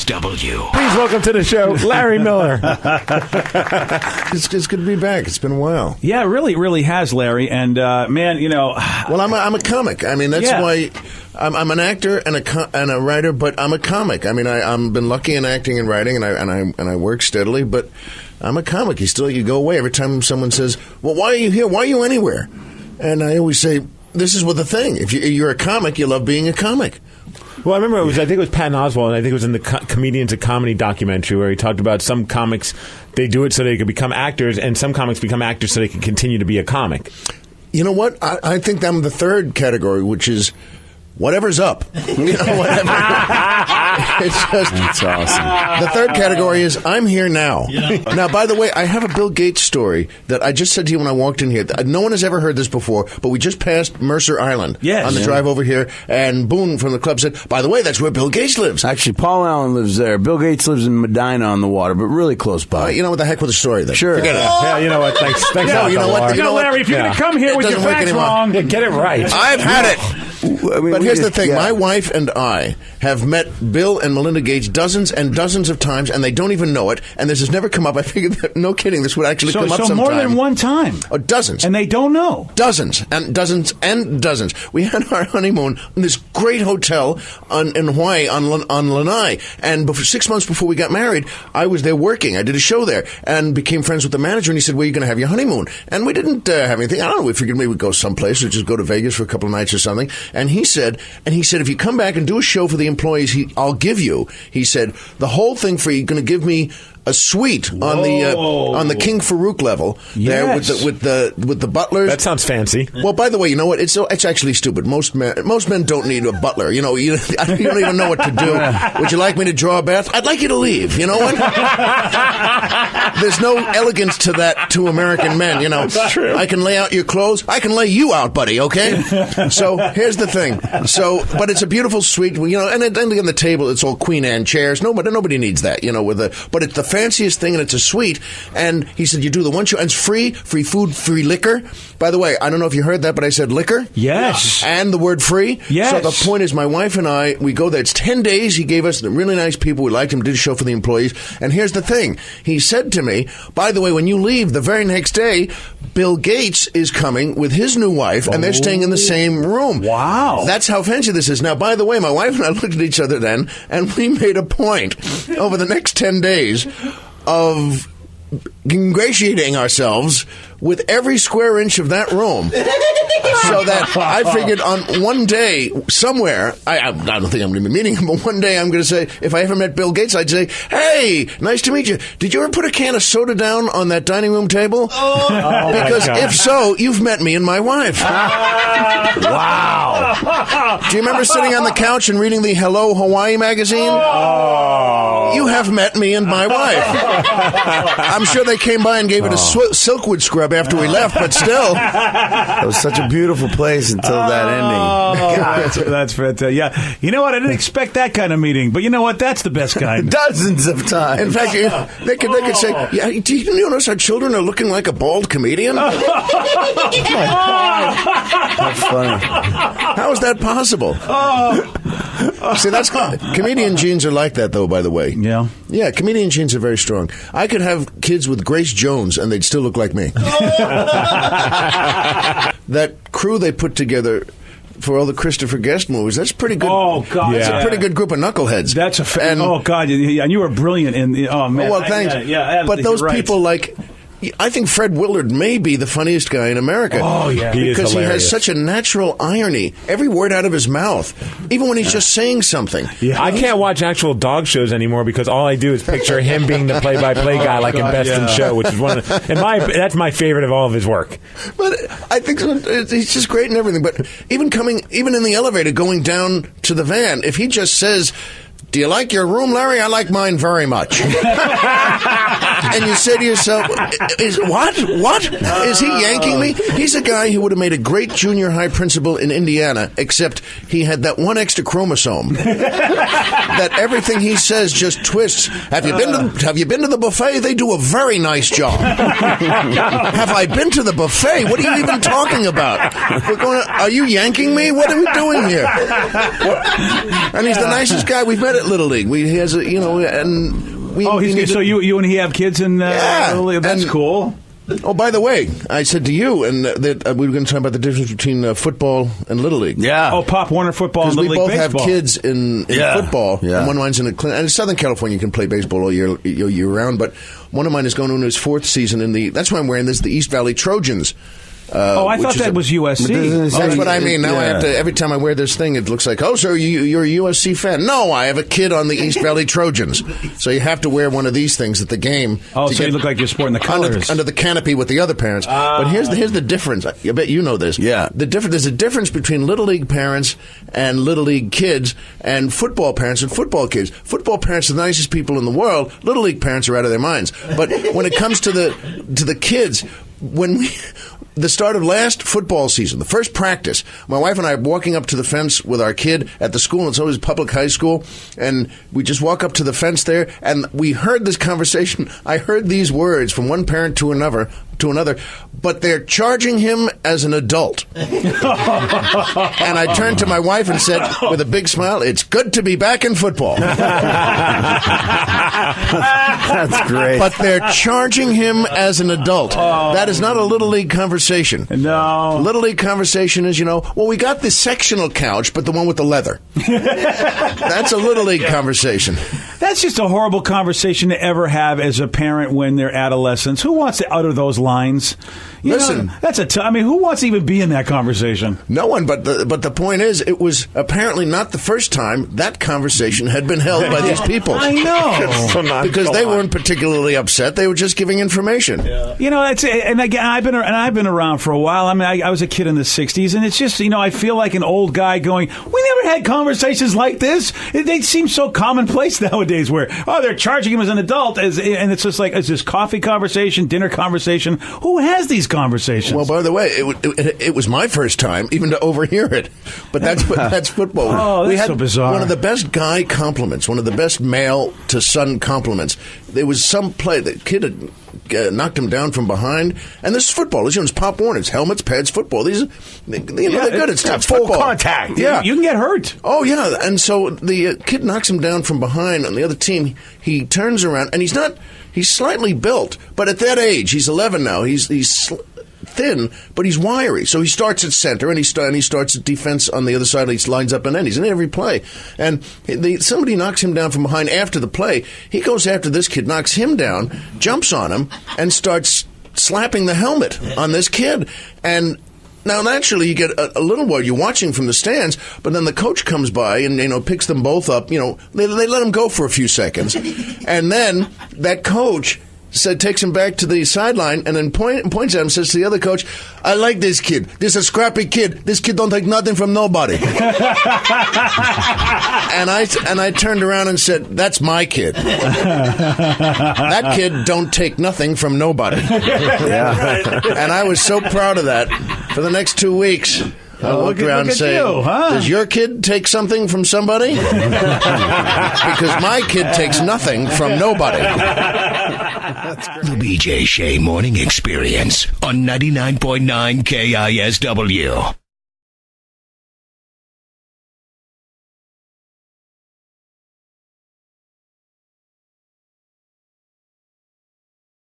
KSW. Please welcome to the show, Larry Miller. It's good to be back. It's been a while. Yeah, it really has, Larry. And, man, you know... Well, I'm a comic. I mean, that's why... I'm an actor and a writer, but I'm a comic. I mean, I've been lucky in acting and writing, and I work steadily, but I'm a comic. You go away every time someone says, well, why are you here? Why are you anywhere? And I always say, this is what the thing. If you're a comic, you love being a comic. Well, I remember I think it was Patton Oswalt, and I think it was in the Comedians of Comedy documentary where he talked about some comics, they do it so they can become actors, and some comics become actors so they can continue to be a comic. You know what? I think I'm the third category, which is... whatever's up. You know, whatever. It's just... That's awesome. The third category is I'm here now. Yeah. Now, by the way, I have a Bill Gates story that I just said to you when I walked in here. No one has ever heard this before, but we just passed Mercer Island on the drive over here, and Boone from the club said, by the way, that's where Bill Gates lives. Actually, Paul Allen lives there. Bill Gates lives in Medina on the water, but really close by. You know what the heck with the story, then? Sure. Forget it. Yeah, you know what? Thanks. No, you know what? You know, Larry, if you're going to come here with your facts wrong, then get it right. I've had it. But here's the thing. Yeah. My wife and I have met Bill and Melinda Gates dozens and dozens of times, and they don't even know it, and this has never come up. I figured that, no kidding, this would actually come up sometime. So more than one time? Oh, dozens. And they don't know? Dozens and dozens and dozens. We had our honeymoon in this great hotel in Hawaii on Lanai, and 6 months before we got married, I was there working. I did a show there and became friends with the manager, and he said, where are you going to have your honeymoon? And we didn't have anything. I don't know. We figured maybe we'd go someplace or just go to Vegas for a couple of nights or something. And he said, if you come back and do a show for the employees, I'll give you, he said, the whole thing for you. You're going to give me a suite on the King Farouk level there with the butlers. That sounds fancy. Well, by the way, you know what? It's actually stupid. Most men don't need a butler. You know, you don't even know what to do. Would you like me to draw a bath? I'd like you to leave. You know what? There's no elegance to that to American men. You know, that's true. I can lay out your clothes. I can lay you out, buddy. Okay. So here's the thing. But it's a beautiful suite. You know, and then on the table, it's all Queen Anne chairs. Nobody needs that. You know, but it's the fanciest thing, and it's a suite. And he said, you do the one show, and it's free food, free liquor. By the way, I don't know if you heard that, but I said liquor. Yes. And the word free. Yes. So the point is, my wife and I, we go there. It's 10 days. He gave us the really nice people. We liked him, did a show for the employees. And here's the thing. He said to me, by the way, when you leave the very next day, Bill Gates is coming with his new wife, and they're staying in the same room. Wow. That's how fancy this is. Now, by the way, my wife and I looked at each other then, and we made a point over the next 10 days of ingratiating ourselves with every square inch of that room, so that I figured on one day somewhere, I don't think I'm going to be meeting him, but one day I'm going to say, if I ever met Bill Gates, I'd say, hey, nice to meet you. Did you ever put a can of soda down on that dining room table? Because if so, you've met me and my wife. Wow. Do you remember sitting on the couch and reading the Hello Hawaii magazine? Oh. You have met me and my wife. I'm sure they came by and gave it a Silkwood scrub after we left, but still. It was such a beautiful place until that ending. Oh, that's fantastic. Yeah. You know what? I didn't expect that kind of meeting, but you know what? That's the best kind. Dozens of times. In fact, they could say, yeah, do you notice our children are looking like a bald comedian? That's funny. How is that possible? See, that's comedian genes are like that, though, by the way. Yeah. Yeah, comedian genes are very strong. I could have kids with Grace Jones, and they'd still look like me. That crew they put together for all the Christopher Guest movies, that's pretty good. Oh, God. That's a pretty good group of knuckleheads. That's oh, God. And you were brilliant in the... Oh, man. Well, thanks. But those people like... I think Fred Willard may be the funniest guy in America. Oh, yeah. Because he has such a natural irony. Every word out of his mouth. Even when he's just saying something. Yeah. I can't watch actual dog shows anymore because all I do is picture him being the play-by-play guy like in Best in Show, which is one of the... that's my favorite of all of his work. But I think he's just great and everything. But even in the elevator, going down to the van, if he just says... Do you like your room, Larry? I like mine very much. And you say to yourself, what? Is he yanking me? He's a guy who would have made a great junior high principal in Indiana, except he had that one extra chromosome. That everything he says just twists. Have you been to the buffet? They do a very nice job. Have I been to the buffet? What are you even talking about? Are you yanking me? What are we doing here? And he's the nicest guy we've met. at Little League. He has a, and we. So you and he have kids in Little League? That's cool. Oh, by the way, I said to you, and that we were going to talk about the difference between football and Little League. Yeah. Oh, Pop Warner football and Little League baseball. Because we both have kids in football, yeah. and one of mine's and in Southern California, you can play baseball all year round, but one of mine is going into his 4th season that's why I'm wearing this, the East Valley Trojans. I thought that was USC. That's what I mean. Now I have to. Every time I wear this thing, it looks like, so you're a USC fan. No, I have a kid on the East Valley Trojans. So you have to wear one of these things at the game. Oh, so you look like you're sporting the colors under the canopy with the other parents. But here's the difference. I bet you know this. Yeah. There's a difference between Little League parents and Little League kids, and football parents and football kids. Football parents are the nicest people in the world. Little League parents are out of their minds. But when it comes to the kids, the start of last football season, the first practice, my wife and I are walking up to the fence with our kid at the school. It's always public high school. And we just walk up to the fence there, and we heard this conversation. I heard these words from one parent to another, but they're charging him as an adult. And I turned to my wife and said, with a big smile, it's good to be back in football. That's great. But they're charging him as an adult. That is not a Little League conversation. No. Little League conversation is, we got the sectional couch, but the one with the leather. That's a Little League conversation. That's just a horrible conversation to ever have as a parent when they're adolescents. Who wants to utter those lines? Listen, who wants to even be in that conversation? No one. But the point is, it was apparently not the first time that conversation had been held by these people. I know, because they weren't particularly upset. They were just giving information. Yeah. And again, I've been around for a while. I mean, I was a kid in the '60s, and it's just I feel like an old guy going, we never had conversations like this. They seem so commonplace nowadays. Where they're charging him as an adult, and it's just like, is this coffee conversation, dinner conversation? Who has these conversations? Well, by the way, it was my first time even to overhear it. But that's football. Oh, that's so bizarre. One of the best guy compliments, one of the best male to son compliments. There was some play that kid had knocked him down from behind, and this is football. It's Pop Warner, it's helmets, pads, football. They're good. It's full football. Contact. Yeah, you can get hurt. Oh yeah, and so the kid knocks him down from behind on the other team. He turns around, and he's slightly built, but at that age, he's 11 now. He's thin, but he's wiry. So he starts at center, and he starts at defense on the other side. He lines up and then he's in every play. And somebody knocks him down from behind after the play. He goes after this kid, knocks him down, jumps on him, and starts slapping the helmet on this kid. And now, naturally, you get a little while. You're watching from the stands, but then the coach comes by and picks them both up. They let him go for a few seconds, and then that coach takes him back to the sideline and then points at him, says to the other coach, I like this kid. This is a scrappy kid. This kid don't take nothing from nobody. And I turned around and said, that's my kid. That kid don't take nothing from nobody. Yeah. And I was so proud of that. For the next 2 weeks, I'll look around and say, does your kid take something from somebody? Because my kid takes nothing from nobody. The BJ Shea Morning Experience on 99.9 KISW.